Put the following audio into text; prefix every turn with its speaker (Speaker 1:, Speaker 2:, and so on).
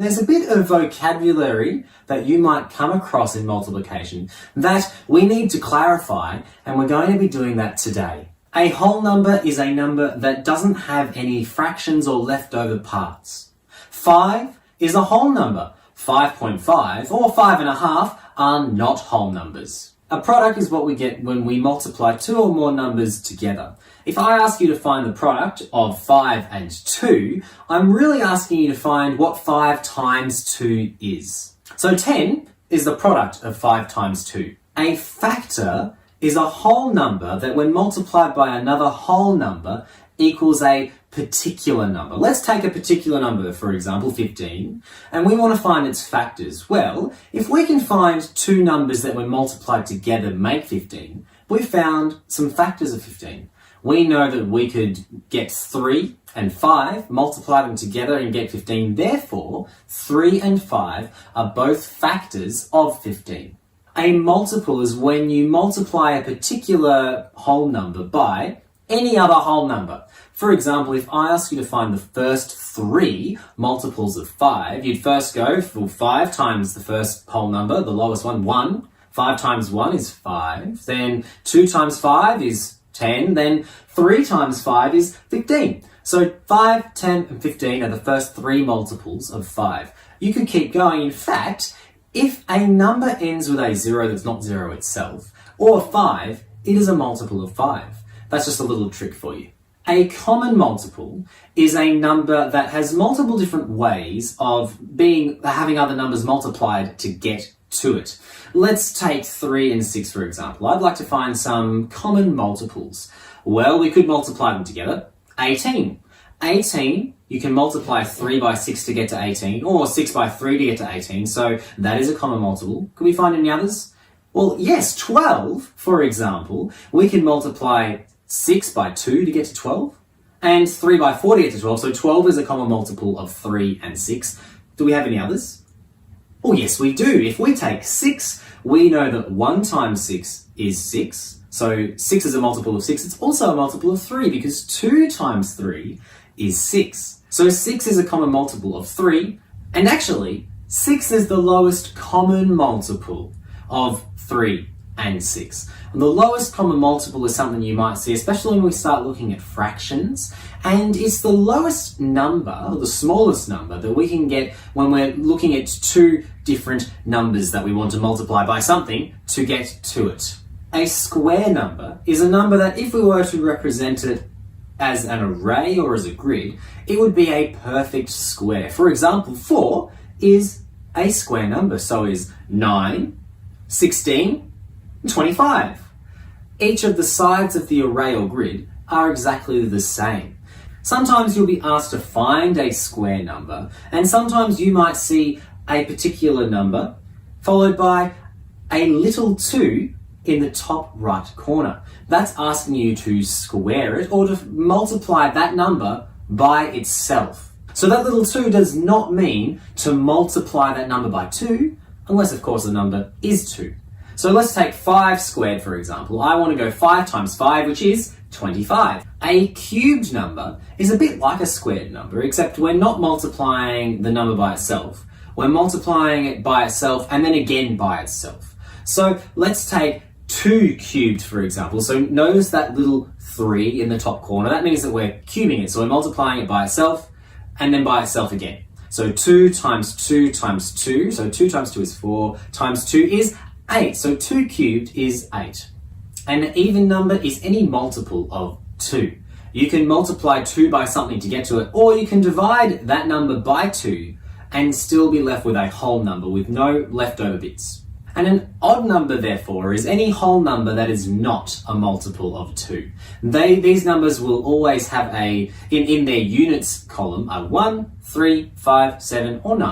Speaker 1: There's a bit of vocabulary that you might come across in multiplication that we need to clarify, and we're going to be doing that today. A whole number is a number that doesn't have any fractions or leftover parts. 5 is a whole number. 5.5 or 5.5 are not whole numbers. A product is what we get when we multiply two or more numbers together. If I ask you to find the product of 5 and 2, I'm really asking you to find what 5 times 2 is. So 10 is the product of 5 times 2. A factor is a whole number that when multiplied by another whole number equals a particular number. Let's take a particular number, for example 15, and we want to find its factors. Well, if we can find two numbers that when multiplied together make 15, we've found some factors of 15. We know that we could get 3 and 5, multiply them together and get 15. Therefore, 3 and 5 are both factors of 15. A multiple is when you multiply a particular whole number by any other whole number. For example, if I ask you to find the first 3 multiples of 5, you'd first go for 5 times the first whole number, the lowest one, 1. 5 times 1 is 5. Then 2 times 5 is 10. Then 3 times 5 is 15. So 5, 10, and 15 are the first 3 multiples of 5. You could keep going. In fact, if a number ends with a 0 that's not 0 itself, or 5, it is a multiple of 5. That's just a little trick for you. A common multiple is a number that has multiple different ways of having other numbers multiplied to get to it. Let's take 3 and 6, for example. I'd like to find some common multiples. Well, we could multiply them together. 18. 18, you can multiply 3 by 6 to get to 18, or 6 by 3 to get to 18, so that is a common multiple. Could we find any others? Well, yes, 12, for example, we can multiply 6 by 2 to get to 12, and 3 by 4 to get to 12, so 12 is a common multiple of 3 and 6. Do we have any others? Oh yes, we do. If we take 6, we know that 1 times 6 is 6, so 6 is a multiple of 6. It's also a multiple of 3 because 2 times 3 is 6. So 6 is a common multiple of 3, and actually 6 is the lowest common multiple of 3 and 6. And the lowest common multiple is something you might see, especially when we start looking at fractions, and it's the lowest number, or the smallest number, that we can get when we're looking at two different numbers that we want to multiply by something to get to it. A square number is a number that if we were to represent it as an array or as a grid, it would be a perfect square. For example, 4 is a square number, so is 9, 16, 25. Each of the sides of the array or grid are exactly the same. Sometimes you'll be asked to find a square number, and sometimes you might see a particular number followed by a little 2 in the top right corner. That's asking you to square it or to multiply that number by itself. So that little 2 does not mean to multiply that number by 2, unless of course the number is 2. So let's take 5 squared, for example. I want to go 5 times 5, which is 25. A cubed number is a bit like a squared number, except we're not multiplying the number by itself. We're multiplying it by itself and then again by itself. So let's take 2 cubed, for example. So notice that little 3 in the top corner. That means that we're cubing it. So we're multiplying it by itself and then by itself again. So 2 times 2 times 2. So 2 times 2 is 4, times 2 is 8. So 2 cubed is 8. An even number is any multiple of 2. You can multiply 2 by something to get to it, or you can divide that number by 2 and still be left with a whole number with no leftover bits. And an odd number, therefore, is any whole number that is not a multiple of 2. These numbers will always have in their units column a 1, 3, 5, 7, or 9.